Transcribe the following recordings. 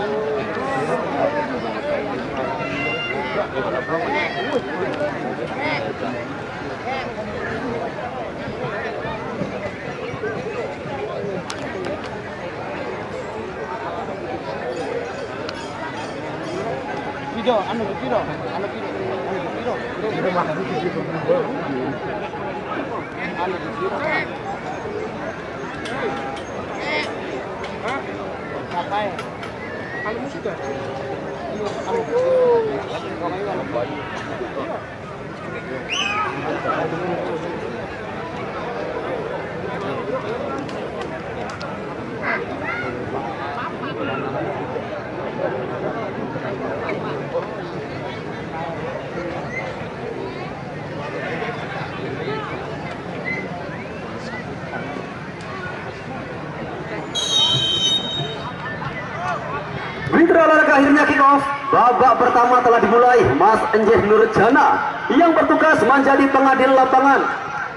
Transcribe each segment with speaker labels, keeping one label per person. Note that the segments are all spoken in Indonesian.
Speaker 1: Video, anu video, anu video, video makan video. Anu video. Apa ya? Anu musik kan? Anu.
Speaker 2: Akhirnya kick off. Babak pertama telah dimulai. Mas Enjeh Nurjana yang bertugas menjadi pengadil lapangan,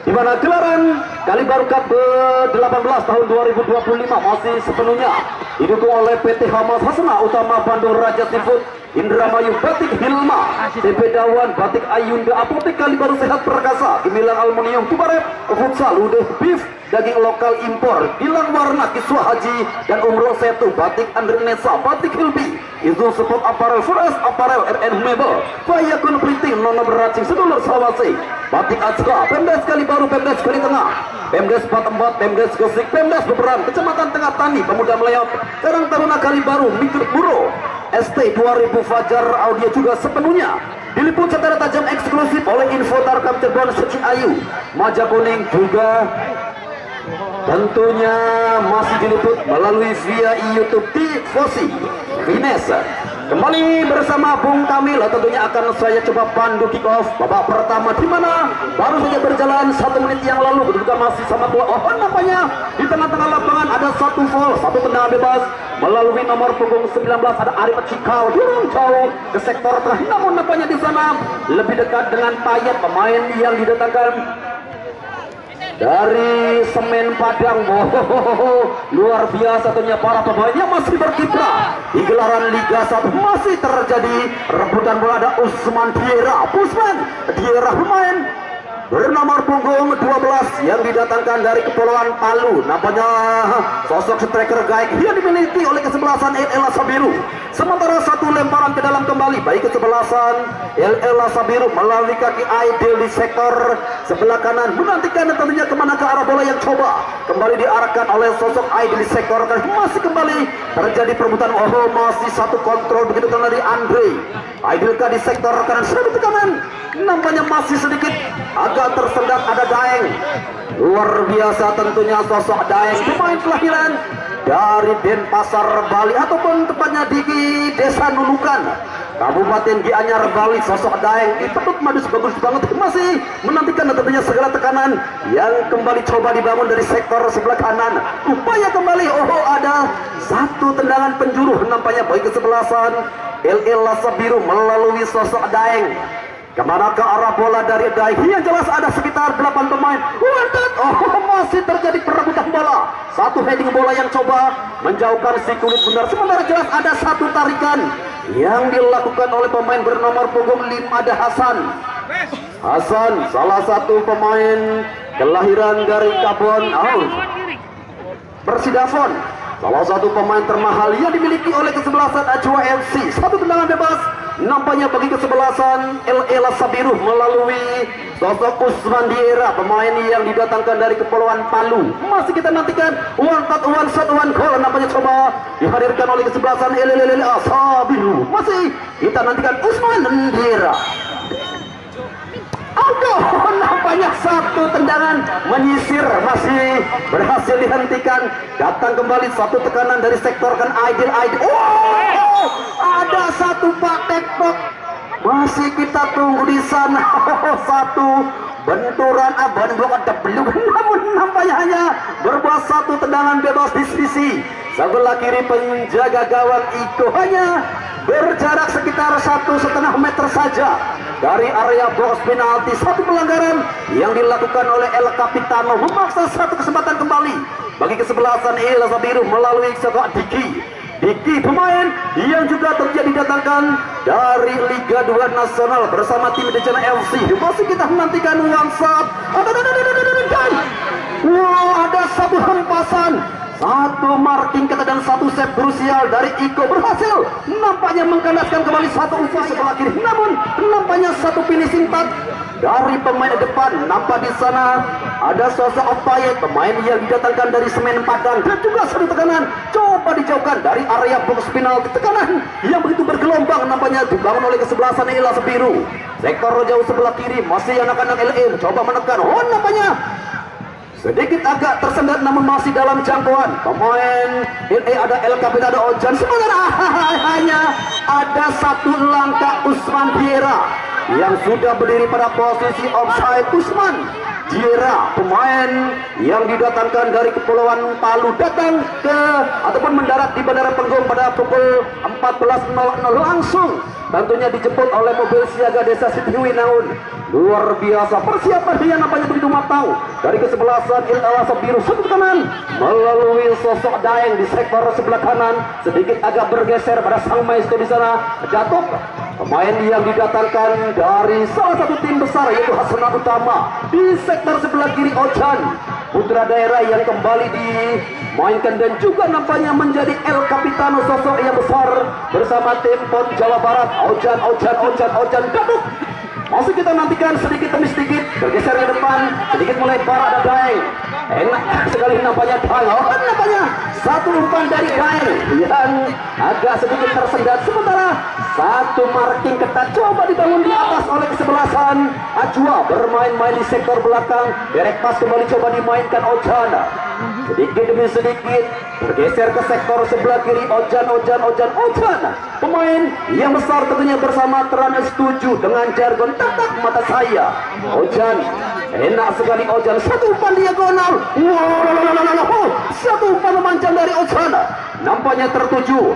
Speaker 2: di mana gelaran Kalibaru Cup ke-18 tahun 2025 masih sepenuhnya didukung oleh PT Hamas Hasana Utama Bandung Raja Seafood, Indramayu Batik Hilma, TP Dawan Batik Ayunda, Apotek Kalibaru Sehat Perkasa, Gemilang Aluminium Tubarep, Futsal Udah Beef, daging lokal impor, Gilang Warna Kiswa Haji, dan Umroh Setu Batik Andrinesa, Batik Hilbi, Izul Sport Apparel, Furas Apparel, RN Mebel, Fayakun Printing, Nono Beracing, Sedulur Salawase, Batik Azka, Pemdes Kalibaru, Pemdes Kali Tengah, Pemdes Patembat, Pemdes Gresik, Pemdes Beberan, Kecamatan Tengah Tani, Pemuda Meleot, Karang Taruna Kalibaru, Mikro Buro, ST 2000 Fajar Audio juga sepenuhnya diliput secara tajam eksklusif oleh Info Tarkam Cirebon Seci Ayu, Maja Kuning juga tentunya masih diliput melalui via YouTube Tifosi Vines. Kembali bersama Bung Kamil, tentunya akan saya coba pandu kick off babak pertama, di mana baru saja berjalan 1 menit yang lalu, kedudukan masih sama tua. Oh, nampaknya di tengah-tengah lapangan ada satu foul, satu tendangan bebas melalui nomor punggung 19 ada Arif Cikal, dorong jauh ke sektor tengah. Namun nampaknya di sana lebih dekat dengan Payet, pemain yang didatangkan dari Semen Padang. Luar biasa tentunya para pemain yang masih berkiprah di gelaran Liga 1. Masih terjadi rebutan bola, ada Usman Diera, pemain bernomor punggung 12 yang didatangkan dari Kepulauan Palu. Nampaknya sosok striker gaik yang dimiliki oleh kesebelasan El Sabiru. Sementara satu lemparan ke dalam kembali baik kesebelasan El Sabiru melalui kaki Aidil di sektor sebelah kanan, menantikan tentunya kemana ke arah bola yang coba kembali diarahkan oleh sosok Aidil di sektor kanan. Masih kembali terjadi perebutan. Oh, masih satu kontrol begitu dari Andre Aidil di sektor kanan, sudah di kanan. Nampaknya masih sedikit agak tersendat, ada Daeng. Luar biasa tentunya sosok Daeng, pemain kelahiran dari Denpasar, Bali, ataupun tepatnya di Desa Nunukan, Kabupaten Gianyar, Bali. Sosok Daeng di Petut Madus bagus banget, masih menantikan tentunya segala tekanan yang kembali coba dibangun dari sektor sebelah kanan. Upaya kembali, oh ada satu tendangan penjuru nampaknya baik kesebelasan El Sabiru melalui sosok Daeng. Kemana ke arah bola dari Daeng? Yang jelas ada sekitar 8 pemain. Oh, masih terjadi perebutan bola. Satu heading bola yang coba menjauhkan si kulit bundar. Sementara jelas ada satu tarikan yang dilakukan oleh pemain bernomor punggung 5 ada Hasan, salah satu pemain kelahiran dari Kabon Persidafon, salah satu pemain termahal yang dimiliki oleh kesebelasan Ajwa FC. Satu tendangan bebas nampaknya bagi kesebelasan El Sabiru melalui sosok Usman Diera, pemain yang didatangkan dari Kepulauan Palu. Masih kita nantikan one shot one goal nampaknya coba dihadirkan oleh kesebelasan El Sabiru. Masih kita nantikan Usman Diera. Aduh, nampaknya satu tendangan menyisir masih berhasil dihentikan. Datang kembali satu tekanan dari sektor kan Aidil. Oh, ada satu Pak Tektok. Masih kita tunggu di sana. Satu benturan blok ada belum. Namun nampaknya hanya berbuat satu tendangan bebas di sisi sebelah kiri penjaga gawang Iko, hanya berjarak sekitar 1,5 meter saja dari area box penalti. Satu pelanggaran yang dilakukan oleh El Capitano, memaksa satu kesempatan kembali bagi kesebelasan El Sabiru melalui sosok Diki pemain yang juga terjadi didatangkan dari Liga 2 Nasional bersama tim Dejana FC. Masih kita menantikan one shot. Wah, ada satu hempasan, satu marking kata dan satu save krusial dari Iko berhasil nampaknya mengkandaskan kembali satu umpan sebelah kiri. Namun nampaknya satu finishing touch dari pemain depan. Nampak di sana ada sosok Opayet, pemain yang didatangkan dari Semen Padang, dan juga satu tekanan coba dijauhkan dari area box penalti. Tekanan yang begitu bergelombang nampaknya dibangun oleh kesebelasan Elas Biru. Sektor jauh sebelah kiri masih anak-anak LM coba menekan. Oh, nampaknya sedikit agak tersendat namun masih dalam jangkauan pemain LA. Ada El Capita, ada Ojan. Sementara hanya ada satu langkah Usman Diera yang sudah berdiri pada posisi offside. Usman Diera, pemain yang didatangkan dari Kepulauan Palu, datang ke ataupun mendarat di Bandara Penggong pada pukul 14.00 langsung tentunya dijemput oleh mobil siaga Desa Sitiwinaun. Luar biasa persiapan dia nampaknya begitu matang dari kesebelasan Elas Biru. Satu kanan melalui sosok Daeng di sektor sebelah kanan, sedikit agak bergeser pada sang maestro di sana. Datuk, pemain yang didatangkan dari salah satu tim besar yaitu Hasana Utama. Di sektor sebelah kiri Ojan, putra daerah yang kembali dimainkan dan juga nampaknya menjadi El Capitano, sosok yang besar bersama tim PON Jawa Barat. Ojan Datuk masih kita nantikan sedikit demi sedikit bergeser ke depan, sedikit melebar. Ada Daeng, enak sekali nampaknya Daeng. Oh, nampaknya satu umpan dari Daeng yang agak sedikit tersendat. Sementara satu marking ketat coba dibangun di atas oleh kesebelasan Ajwa, bermain-main di sektor belakang. Derek pas kembali coba dimainkan Ojan, sedikit demi sedikit bergeser ke sektor sebelah kiri. Ojan, pemain yang besar tentunya bersama Trans 7 dengan jargon tatap mata saya. Ojan, enak sekali Ojan, satu umpan diagonal. Wow, satu umpan memanjang dari Ojan, nampaknya tertuju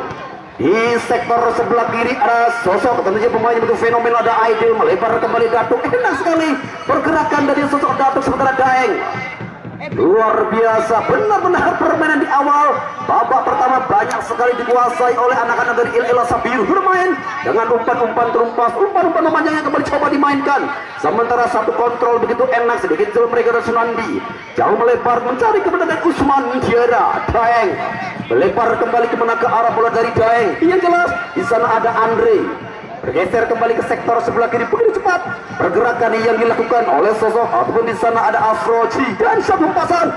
Speaker 2: di sektor sebelah kiri. Ada sosok tentunya pemain yang begitu fenomenal, ada Aidil melebar kembali Datuk. Enak sekali pergerakan dari sosok Datuk. Sementara Daeng luar biasa, benar-benar permainan di awal babak pertama banyak sekali dikuasai oleh anak-anak dari Elas Biru, bermain dengan umpan-umpan terumpas, umpan-umpan memanjang yang kembali coba dimainkan. Sementara satu kontrol begitu enak, sedikit jauh mereka dari Sunandi, jauh melebar mencari kebenaran Usman Diera. Daeng melebar kembali kemana, ke arah bola dari Daeng. Yang jelas di sana ada Andre bergeser kembali ke sektor sebelah kiri. Begitu cepat pergerakan yang dilakukan oleh sosok ataupun di sana ada Afroji, dan satu pasan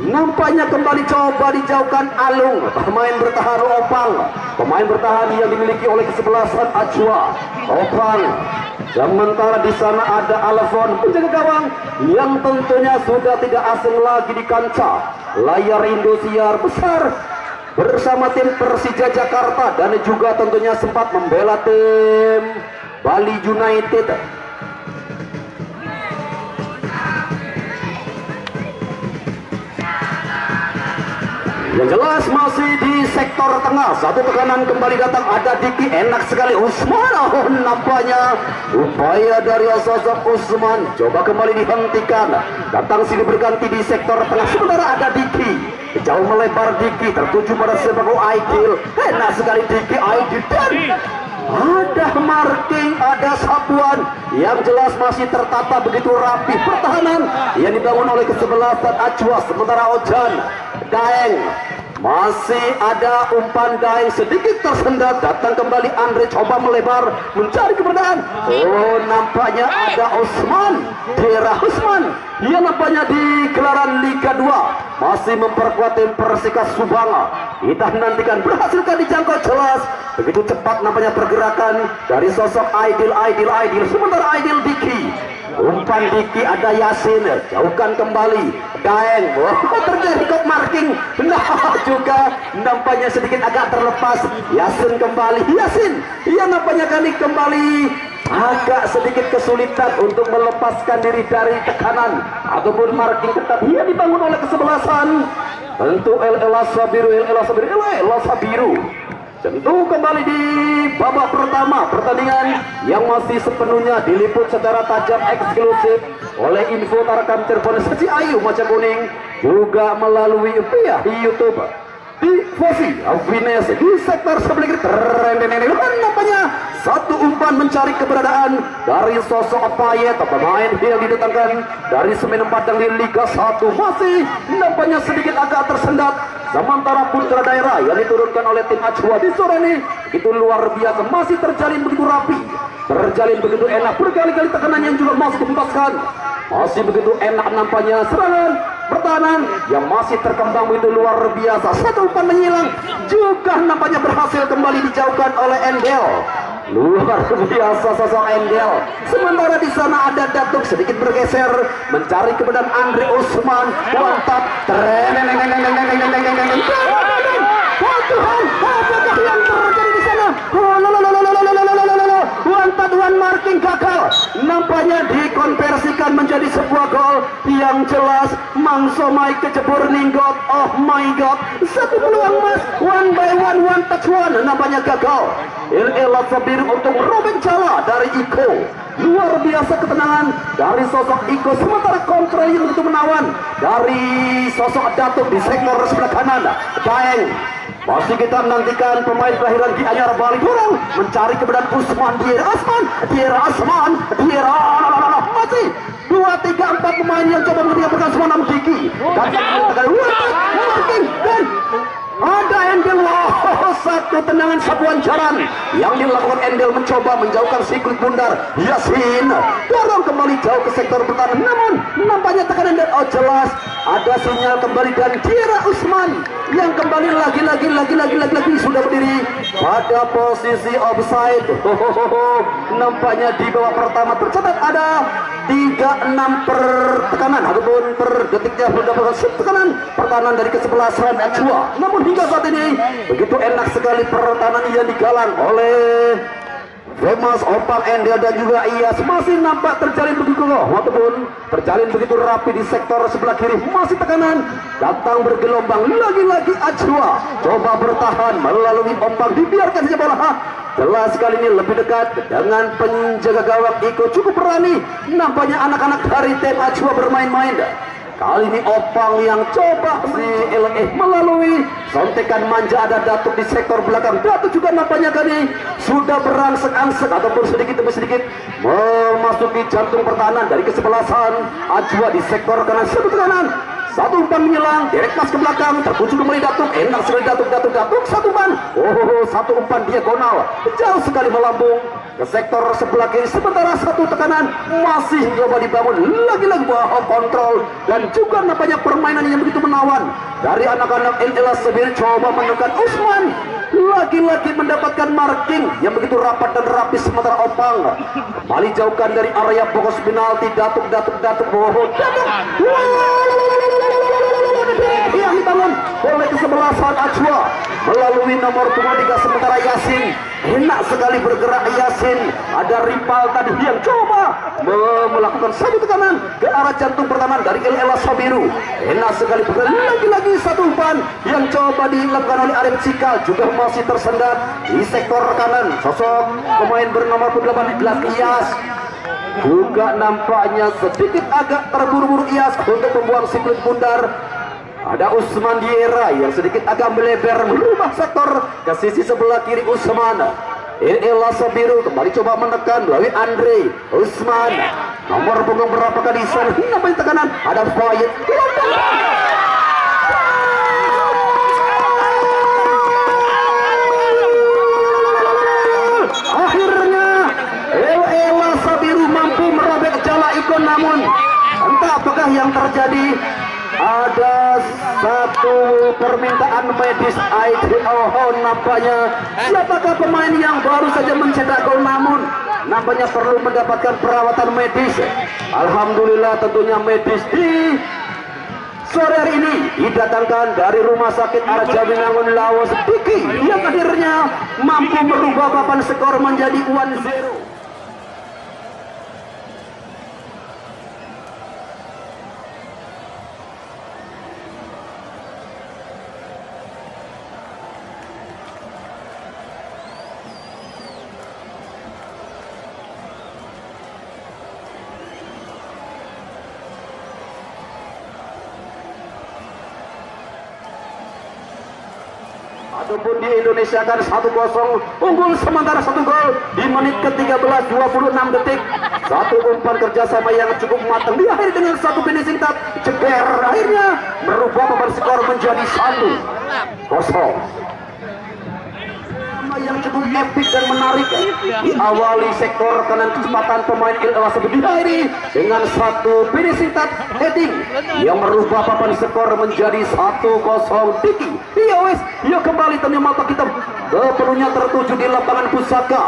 Speaker 2: nampaknya kembali coba dijauhkan Alung. Pemain bertahan Opang, pemain bertahan yang dimiliki oleh kesebelasan Ajwa. Opang, sementara di sana ada Alfon, penjaga gawang yang tentunya sudah tidak asing lagi di kancah layar Indosiar besar bersama tim Persija Jakarta, dan juga tentunya sempat membela tim Bali United. Yang jelas masih di sektor tengah, satu tekanan kembali datang, ada Diki, enak sekali Usman. Oh, nampaknya upaya dari sosok Usman coba kembali dihentikan, datang sini berganti di sektor tengah. Sementara ada Diki jauh melebar, Diki tertuju pada sebagai Aidil. Enak sekali Diki, Aidil, dan ada marking, ada sapuan yang jelas masih tertata begitu rapi. Pertahanan yang dibangun oleh kesebelasan Ajwa. Sementara Ojan, Daeng, masih ada umpan Daeng sedikit tersendat, datang kembali Andre coba melebar mencari keberadaan. Oh, nampaknya ada Usman Diera. Usman, ia nampaknya di gelaran Liga 2 masih memperkuat tim Persika Subang. Kita nantikan berhasilkan dijangkau jelas. Begitu cepat nampaknya pergerakan dari sosok Aidil. Sementara Aidil Diki, umpan Diki, ada Yasin, jauhkan kembali Daeng. Terjadi kok marking, nah juga nampaknya sedikit agak terlepas. Yasin kembali, ia nampaknya kembali agak sedikit kesulitan untuk melepaskan diri dari tekanan ataupun marking ketat yang dibangun oleh kesebelasan tentu Elas Biru. Tentu kembali di babak pertama pertandingan yang masih sepenuhnya diliput secara tajam eksklusif oleh Info Tarakam Cirebon Seci Ayu Macan Kuning, juga melalui via YouTube di posisi Vines di sektor sebelah kiri. Nampaknya satu umpan mencari keberadaan dari sosok Payet, pemain yang didatangkan dari Semen Padang di Liga 1. Masih nampaknya sedikit agak tersendat. Sementara putra daerah yang diturunkan oleh tim Ajwa di sore ini itu luar biasa, masih terjalin begitu rapi, terjalin begitu enak, berkali-kali tekanan yang juga masih dituntaskan, masih begitu enak nampaknya serangan pertahanan yang masih terkembang begitu luar biasa. Satu umpan menyilang juga nampaknya berhasil kembali dijauhkan oleh Endel. Luar biasa sosok Endel. Sementara di sana ada Datuk sedikit bergeser mencari keberadaan Andre Usman. Mantap. Tuhan, apakah yang terjadi di sana? One marking gagal. Nampaknya dikonversikan menjadi sebuah gol yang jelas. Mangsomai kejebur ninggot. Oh my god, satu peluang mas, one by one touch one, nampaknya gagal. Elat Sabir untuk robek jala dari Iko. Luar biasa ketenangan dari sosok Iko. Sementara kontra yang begitu menawan dari sosok Datuk di sektor sebelah kanan. Daeng. Masih kita menantikan pemain kelahiran di Anyar Bali Dorong mencari keberadaan Usman Diera Asman masih 2, 3, 4 pemain yang coba mengejar semua 6 gigi dan marking dan ada Endel. Satu tendangan sapuan jalan yang dilakukan Endel mencoba menjauhkan si kulit bundar Yasin, dorong kembali jauh ke sektor pertahanan, namun nampaknya tekanan dan jelas ada sinyal kembali dan Diera Usman yang kembali lagi sudah berdiri pada posisi offside. Nampaknya di babak pertama tercatat ada 36 per tekanan ataupun per detiknya mendapatkan tekanan pertahanan dari kesebelasan Ajwa. Namun hingga saat ini begitu enak sekali pertahanan yang digalang oleh Famous Opang Endel dan juga Iyas. Masih nampak terjalin begitu kokoh ataupun terjalin begitu rapi di sektor sebelah kiri. Masih tekanan datang bergelombang, lagi-lagi Ajwa coba bertahan melalui Opang, dibiarkan saja bola. Jelas sekali ini lebih dekat dengan penjaga gawang Iko, cukup berani nampaknya anak-anak dari tim Ajwa bermain-main. Kali ini Opang yang coba si melalui sontekan manja, ada Datuk di sektor belakang. Datuk juga nampaknya kali sudah berangsek-angsek ataupun sedikit demi sedikit memasuki jantung pertahanan dari kesebelasan Ajwa di sektor kanan. Satu umpan menyelang, direct pass ke belakang, terpujuk kembali Datuk, enak sekali Datuk, satu umpan, satu umpan diagonal, jauh sekali melambung ke sektor sebelah kiri. Sementara satu tekanan masih coba dibangun, lagi-lagi bahwa kontrol dan juga nampaknya permainan yang begitu menawan dari anak-anak Elat Sabir. Coba menekan Usman, lagi-lagi mendapatkan marking yang begitu rapat dan rapi. Sementara Opang kembali jauhkan dari area fokus penalti. Datuk yang dibangun oleh kesebelasan Ajwa melalui nomor 23. Sementara Yasin enak sekali bergerak. Yasin ada rival tadi yang coba melakukan satu tekanan ke arah jantung pertahanan dari Elat Sabiru. Enak sekali bergerak, lagi-lagi satu umpan yang coba dilakukan oleh Arif Cikal, juga masih tersendat di sektor kanan. Sosok pemain bernomor 18 Iyas juga nampaknya sedikit agak terburu-buru Iyas untuk membuang siklet bundar. Ada Usman Diera yang sedikit agak melebar merubah sektor ke sisi sebelah kiri. Usman Elat Sabiru kembali coba menekan melalui Andre Usman, nomor punggung berapa kali sana namanya tekanan. Ada Fayet, akhirnya Elat Sabiru mampu merobek jala Iko, namun entah apakah yang terjadi. Ada satu permintaan medis nampaknya siapakah pemain yang baru saja mencetak gol namun nampaknya perlu mendapatkan perawatan medis. Alhamdulillah tentunya medis di sore hari ini didatangkan dari Rumah Sakit Arja Binangun Lawas Diki yang akhirnya mampu merubah papan skor menjadi 1-0. Adapun di Indonesia kan 1-0 unggul sementara 1 gol di menit ke-13 26 detik. Satu umpan kerjasama yang cukup matang diakhiri dengan satu finishing touch ceker, akhirnya merubah papan skor menjadi 1-0. Yang cukup epik dan menarik diawali sektor kanan kecepatan pemain Ilham diakhiri dengan satu finishing touch heading yang merubah papan skor menjadi 1-0. Diki ia kembali tentunya mata kita sepenuhnya tertuju di lapangan pusaka.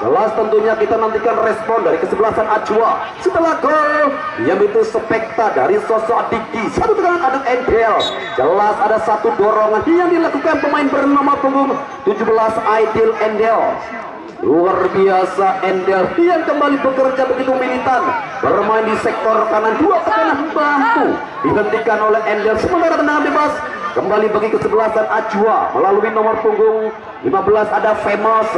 Speaker 2: Jelas tentunya kita nantikan respon dari kesebelasan Ajwa setelah gol yang itu spekta dari sosok Diki. Satu tendangan aduk Endel. Jelas ada satu dorongan yang dilakukan pemain bernama punggung 17 Aidil Endel. Luar biasa Endel yang kembali bekerja begitu militan, bermain di sektor kanan, dua tekanan bantu dihentikan oleh Endel. Sementara tendangan bebas kembali bagi kesebelasan Ajwa melalui nomor punggung 15 ada Famous.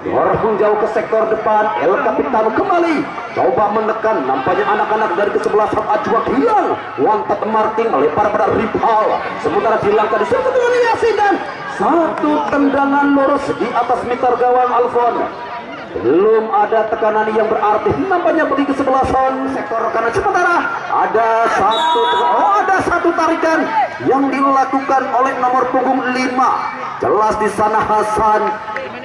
Speaker 2: Dorong jauh ke sektor depan, El Capitano kembali coba menekan, nampaknya anak-anak dari kesebelasan Ajwa hilang. Wanted marking melempar pada rival, sementara dilangkah diserbu dengan Yasin dan satu tendangan lurus di atas mitar gawang Alfon. Belum ada tekanan yang berarti nampaknya bagi kesebelasan sektor kanan. Sementara ada satu tarikan yang dilakukan oleh nomor punggung 5. Jelas di sana Hasan.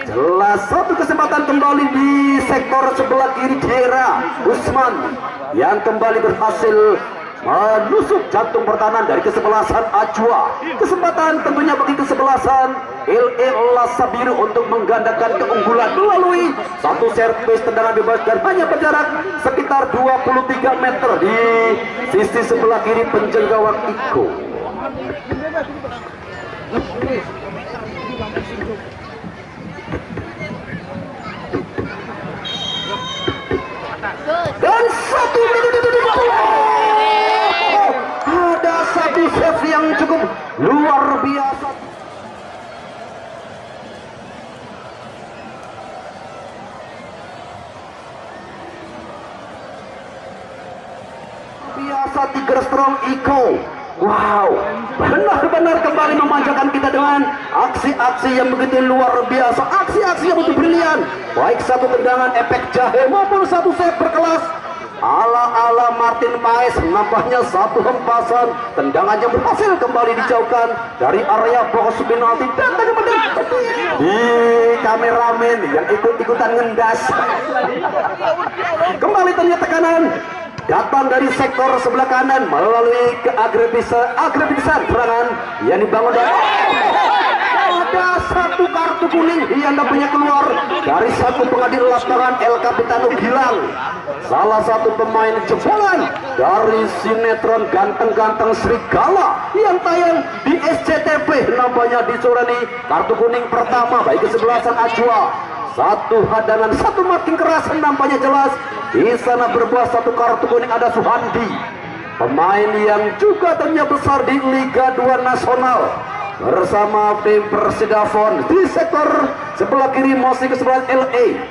Speaker 2: Jelas satu kesempatan kembali di sektor sebelah kiri Dera Usman yang kembali berhasil menusuk jantung pertahanan dari kesebelasan Ajwa. Kesempatan tentunya bagi kesebelasan LA Sabiru untuk menggandakan keunggulan melalui satu servis tendangan bebas dan hanya berjarak sekitar 23 meter di sisi sebelah kiri penjenggawang Iko. Dan satu ada satu save yang cukup luar biasa. Biasa Tiger Strong Iko. Wow, benar-benar kembali memanjakan kita dengan aksi-aksi yang begitu luar biasa, aksi-aksi yang begitu brilian. Baik satu tendangan efek jahe maupun satu save berkelas ala Martin Paes. Nampaknya satu hempasan tendangan yang berhasil kembali dijauhkan dari area box penalti dan di kameramen yang ikut-ikutan ngendas. Kembali ternyata tekanan datang dari sektor sebelah kanan melalui keagrefisan serangan yang dibangun dari ada satu kartu kuning yang dapat keluar dari satu pengadil lapangan El Capitano Gilang, salah satu pemain jebolan dari sinetron Ganteng-Ganteng Serigala yang tayang di SCTV. Nampaknya disorani kartu kuning pertama bagi kesebelasan Ajwa. Satu hadangan, satu marking keras nampaknya jelas. Di sana berbuah satu kartu kuning ada Suhandi, pemain yang juga ternyata besar di Liga 2 Nasional bersama tim Persidafon. Di sektor sebelah kiri masih kesebelasan LA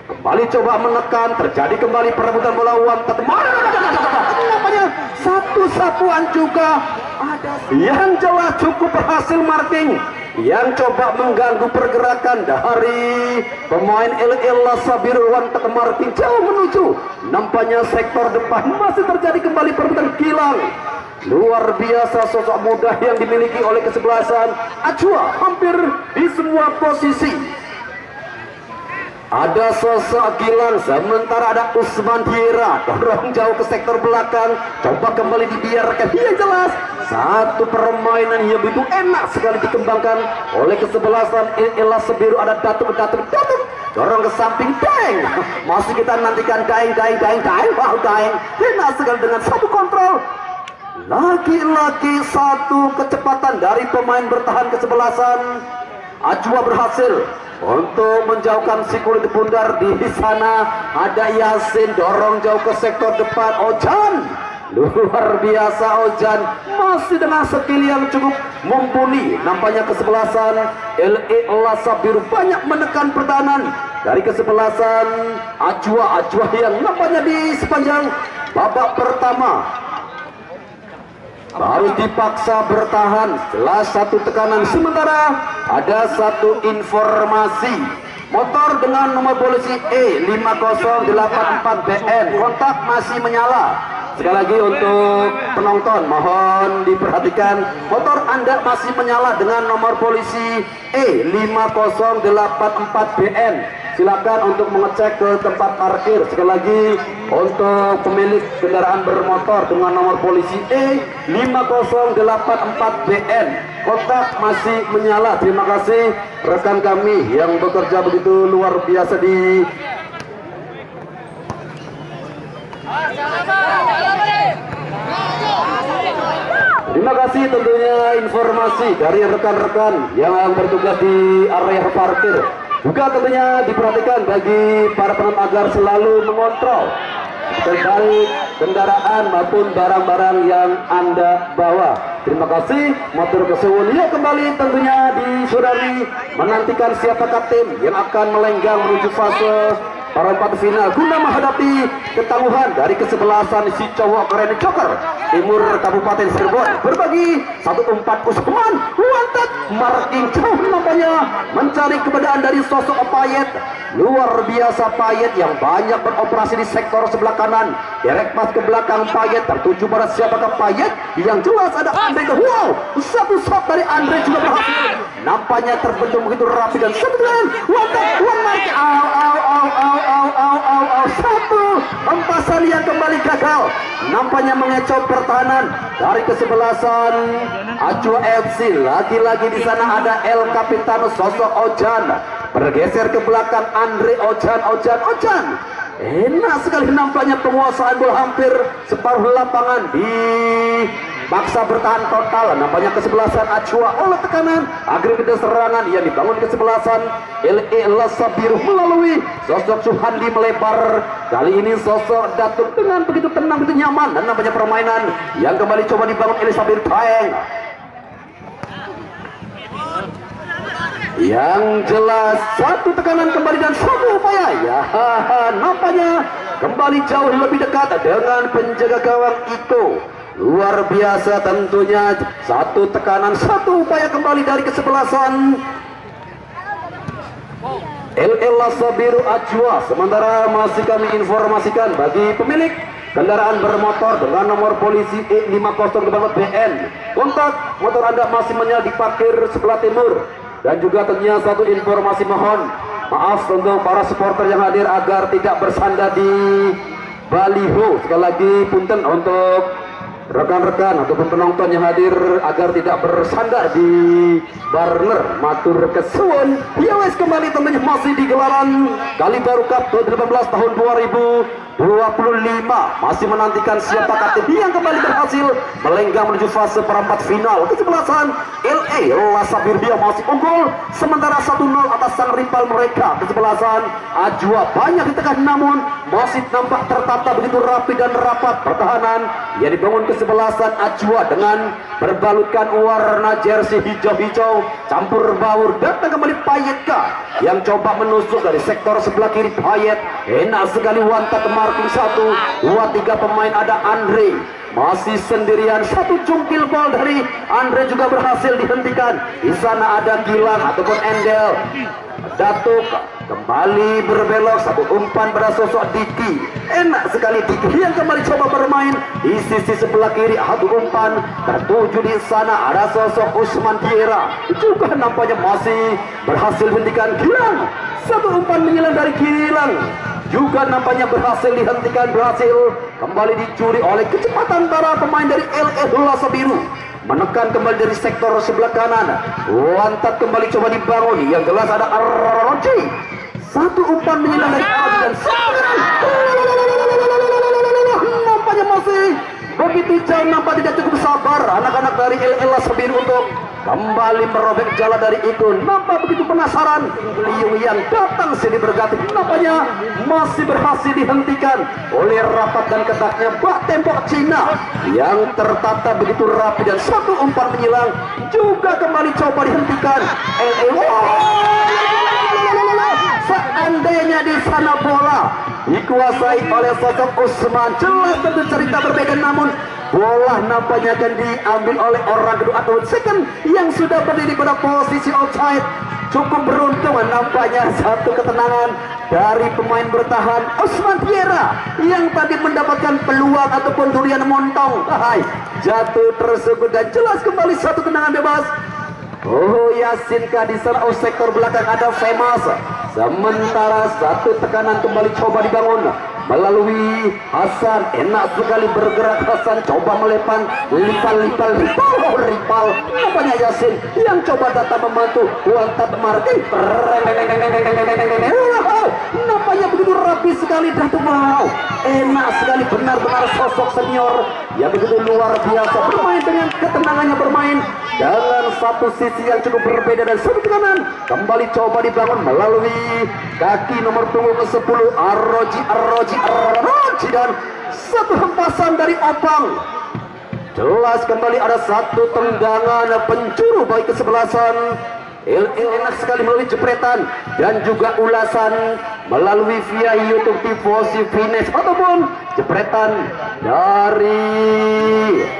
Speaker 2: kembali coba menekan, terjadi kembali perebutan bola wanted. Nampaknya satu sapuan juga ada yang jelas cukup berhasil marking yang coba mengganggu pergerakan dari pemain LA Sabir. Wanted marking jauh menuju, nampaknya sektor depan masih terjadi kembali perebutan kilang. Luar biasa sosok muda yang dimiliki oleh kesebelasan Ajwa hampir di semua posisi. Ada sosok Gilang, sementara ada Usman Diera dorong jauh ke sektor belakang, coba kembali dibiarkan. Dia jelas satu permainan yang begitu enak sekali dikembangkan oleh kesebelasan Ella Sebiru. Ada Datuk dorong ke samping, Daeng masih kita nantikan Daeng. Wow, Daeng enak sekali dengan satu kontrol. Lagi-lagi satu kecepatan dari pemain bertahan kesebelasan Ajwa berhasil untuk menjauhkan si kulit bundar. Di sana ada Yasin dorong jauh ke sektor depan. Ojan, luar biasa Ojan masih dengan skill yang cukup mumpuni. Nampaknya kesebelasan LA Sabir banyak menekan pertahanan dari kesebelasan Ajwa yang nampaknya di sepanjang babak pertama harus dipaksa bertahan. Jelas satu tekanan. Sementara ada satu informasi, motor dengan nomor polisi E5084BN kontak masih menyala. Sekali lagi untuk penonton mohon diperhatikan, motor Anda masih menyala dengan nomor polisi E5084BN. Silakan untuk mengecek ke tempat parkir. Sekali lagi untuk pemilik kendaraan bermotor dengan nomor polisi E5084BN kontak masih menyala. Terima kasih rekan kami yang bekerja begitu luar biasa di Terima kasih tentunya informasi dari rekan-rekan yang bertugas di area parkir. Juga tentunya diperhatikan bagi para penonton agar selalu mengontrol terkait kendaraan maupun barang-barang yang Anda bawa. Terima kasih. Motor kesuwun ya kembali tentunya di Sudari menantikan siapakah tim yang akan melenggang menuju fase perempat final guna menghadapi ketangguhan dari kesebelasan si cowok keren Joker Timur Kabupaten Cirebon. Berbagi satu umpan Usman wanted marking jauh nampaknya mencari keberadaan dari sosok Payet. Luar biasa Payet yang banyak beroperasi di sektor sebelah kanan. Derek pas ke belakang Payet tertuju pada siapakah Payet. Yang jelas ada Andre. Wow, satu shot dari Andre juga berhasil. Nampaknya terbentuk begitu rapi dan sebetulnya wanted one mark. Satu empasan yang kembali gagal. Nampaknya mengecoh pertahanan dari kesebelasan Ajwa FC. Lagi-lagi di sana ada El Capitano sosok Ojan bergeser ke belakang Andre. Ojan enak sekali nampaknya penguasaan bola hampir separuh lapangan di paksa bertahan total. Nampaknya kesebelasan Ajwa oleh tekanan agresivitas serangan yang dibangun kesebelasan Lasa Biru melalui sosok Suhandi melebar. Kali ini sosok Datuk dengan begitu tenang, begitu nyaman, dan nampaknya permainan yang kembali coba dibangun Elisabeth Taeng. Yang jelas satu tekanan kembali dan satu upaya ya, nampaknya kembali jauh lebih dekat dengan penjaga gawang Iko. Luar biasa tentunya, satu tekanan satu upaya kembali dari kesebelasan Lasa Biru Ajwa. Sementara masih kami informasikan bagi pemilik kendaraan bermotor dengan nomor polisi E50BN kontak motor Anda masih menyala di parkir sebelah timur. Dan juga tentunya satu informasi, mohon maaf untuk para supporter yang hadir agar tidak bersandar di baliho. Sekali lagi punten untuk rekan-rekan ataupun penonton yang hadir agar tidak bersandar di barner matur kesuwun. Ya wes, kembali tentunya masih di gelaran Kali Baru Cup 2018 tahun 2025 masih menantikan siapakah tim yang kembali berhasil melenggang menuju fase perempat final. Kesebelasan Lasa Biru dia masih unggul sementara 1-0 atas sang rival mereka. Kesebelasan Ajwa banyak ditekan namun masih nampak tertata begitu rapi dan rapat pertahanan yang dibangun kesebelasan Ajwa dengan berbalutkan warna jersey hijau-hijau campur baur. Datang kembali Payetka yang coba menusuk dari sektor sebelah kiri. Payet enak sekali wantat marking 1, 2, 3 pemain. Ada Andre masih sendirian, satu cungkil bal dari Andre juga berhasil dihentikan. Di sana ada Gilang ataupun Endel. Datuk kembali berbelok, satu umpan pada sosok Diki. Enak sekali Diki yang kembali coba bermain di sisi sebelah kiri. Satu umpan tertuju di sana ada sosok Usman Diera juga nampaknya masih berhasil dihentikan. Gilang, satu umpan menyilang dari Gilang juga nampaknya berhasil dihentikan, berhasil kembali dicuri oleh kecepatan para pemain dari Lasa Biru. Menekan kembali dari sektor sebelah kanan, wantat kembali coba dibangun. Yang jelas ada Arroji, satu umpan menyilang dari Arroji dan nampaknya masih begitu jauh, nampak tidak cukup sabar anak-anak dari Lasa Biru untuk kembali merobek jala dari itu. Nampak begitu penasaran Liu yang datang sini berganti, nampaknya masih berhasil dihentikan oleh rapat dan ketatnya bak tembok Cina yang tertata begitu rapi dan satu umpan menyilang juga kembali coba dihentikan. Seandainya di sana bola dikuasai oleh sosok Usman, jelas tentu cerita berbeda, namun bola nampaknya akan diambil oleh orang kedua atau second yang sudah berdiri pada posisi offside. Cukup beruntung nampaknya satu ketenangan dari pemain bertahan Usman Tiera yang tadi mendapatkan peluang ataupun durian montong. Jatuh tersebut dan jelas kembali satu tendangan bebas. Oh, Yasinkah di sana, sektor belakang ada Femas. Sementara satu tekanan kembali coba dibangun melalui Hasan. Enak sekali bergerak Hasan, coba melepan, ripal. Nampaknya Yasin yang coba datang membantu Wantat Martin. Nampaknya begitu rapi sekali Datuk Mau. Enak sekali, benar-benar sosok senior yang begitu luar biasa bermain dengan ketenangannya, bermain dengan satu sisi yang cukup berbeda dan satu tekanan kembali coba dibangun melalui kaki nomor punggung ke-10 Arroji dan satu hempasan dari Opang. Jelas kembali ada satu tendangan penjuru bagi kesebelasan. Enak sekali melalui jepretan dan juga ulasan melalui via YouTube tifosi finish ataupun jepretan dari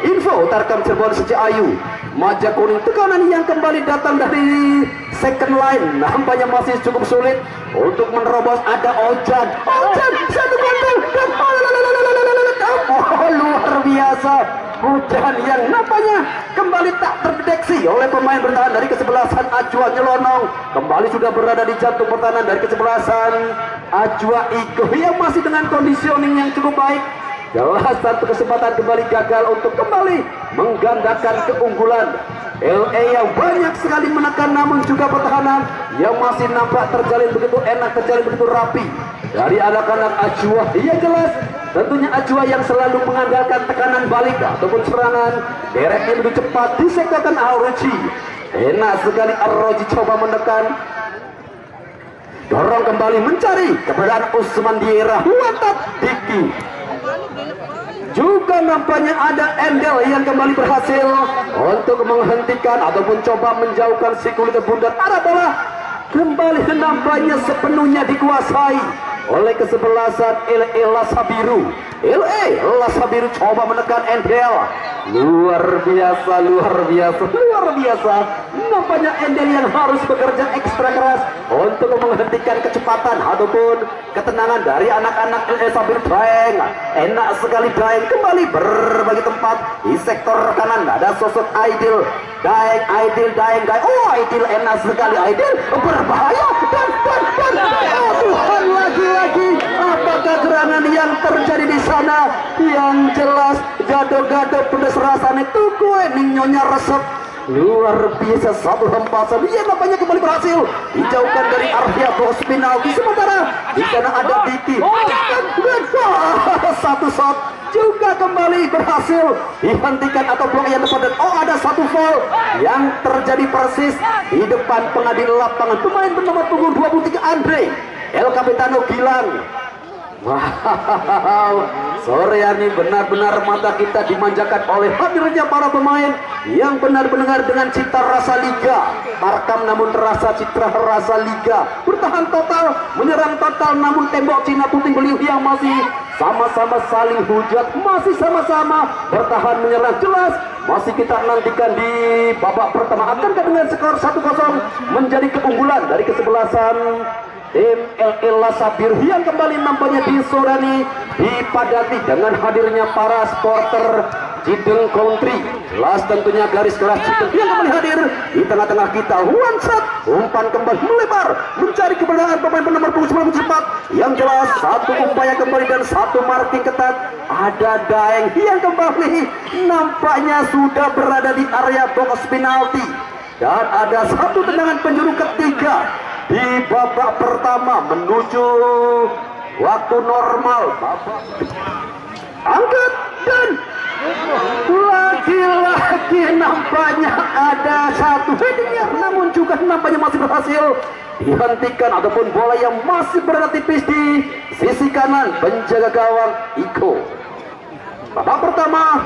Speaker 2: info Tarkam Cirebon Sejak Ayu. Maja kuning tekanan yang kembali datang dari second line nampaknya masih cukup sulit untuk menerobos. Ada Ojan satu gol dan luar biasa. Hujan yang nampaknya kembali tak terdeteksi oleh pemain bertahan dari kesebelasan Ajwa Nyelonong. Kembali sudah berada di jantung pertahanan dari kesebelasan Ajwa Iko yang masih dengan conditioning yang cukup baik. Jelas satu kesempatan kembali gagal untuk kembali menggandakan keunggulan. LA yang banyak sekali menekan namun juga pertahanan yang masih nampak terjalin begitu enak, terjalin begitu rapi dari anak-anak Ajwa. Iya jelas tentunya Ajwa yang selalu mengandalkan tekanan balik ataupun serangan dereknya begitu cepat disektorkan Arroji. Enak sekali Arroji coba menekan, dorong kembali mencari keberadaan Usman Diera. Wantat Diki juga nampaknya ada Endel yang kembali berhasil untuk menghentikan ataupun coba menjauhkan si kulit bundar. Ada bola kembali nampaknya sepenuhnya dikuasai oleh kesebelasan LA Sabiru. LA Sabiru coba menekan Endel. Luar biasa. Nampaknya Endel yang harus bekerja ekstra keras untuk menghentikan kecepatan ataupun ketenangan dari anak-anak LA Sabiru. Daeng, enak sekali Daeng kembali berbagi tempat di sektor kanan. Ada sosok Aidil. Daeng. Oh, Aidil enak sekali. Aidil berbahaya dan Tuhan, lagi-lagi apakah gerangan yang terjadi di sana? Yang jelas gado-gado pedes rasanya tuku nyonya resep. Luar biasa satu hempasan. Ia nampaknya kembali berhasil dijauhkan dari area box penalti. Sementara di sana ada Diki. Satu shot juga kembali berhasil dihentikan atau blok yang depan dan ada satu foul yang terjadi persis di depan pengadil lapangan. Pemain bernomor punggung 23 Andre El Capitano Gilang. Wow, sore ini benar-benar mata kita dimanjakan oleh hadirnya para pemain yang benar-benar dengan cita rasa liga. Tarkam namun terasa citra rasa liga. Bertahan total, menyerang total, namun tembok Cina Putih Beliau yang masih sama-sama saling hujat, masih sama-sama bertahan menyerang. Jelas masih kita nantikan di babak pertama. Akankah dengan skor 1-0 menjadi keunggulan dari kesebelasan tim LA Sabiru yang kembali nampaknya disorani, dipadati dengan hadirnya para supporter Cideng Country. Jelas tentunya garis keras Cideng yang kembali hadir di tengah-tengah kita. One shot, umpan kembali melebar mencari keberadaan pemain nomor punggung 94. Yang jelas satu upaya kembali dan satu marking ketat. Ada Daeng yang kembali nampaknya sudah berada di area box penalti dan ada satu tendangan penjuru ketiga di babak pertama menuju waktu normal. Angkat dan lagi-lagi nampaknya ada satu headingnya, namun juga nampaknya masih berhasil dihentikan ataupun bola yang masih berada tipis di sisi kanan penjaga gawang Iko. Babak pertama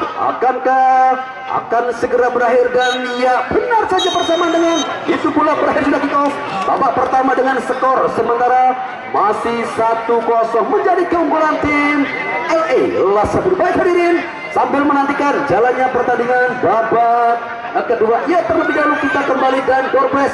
Speaker 2: akan segera berakhir dan ya benar saja bersamaan dengan itu pula berakhir sudah kick off. Babak pertama dengan skor sementara masih 1-0 menjadi keunggulan tim LA Sabiru. Baik hadirin, sambil menantikan jalannya pertandingan babak kedua. Ya, terlebih dahulu kita kembali dan door press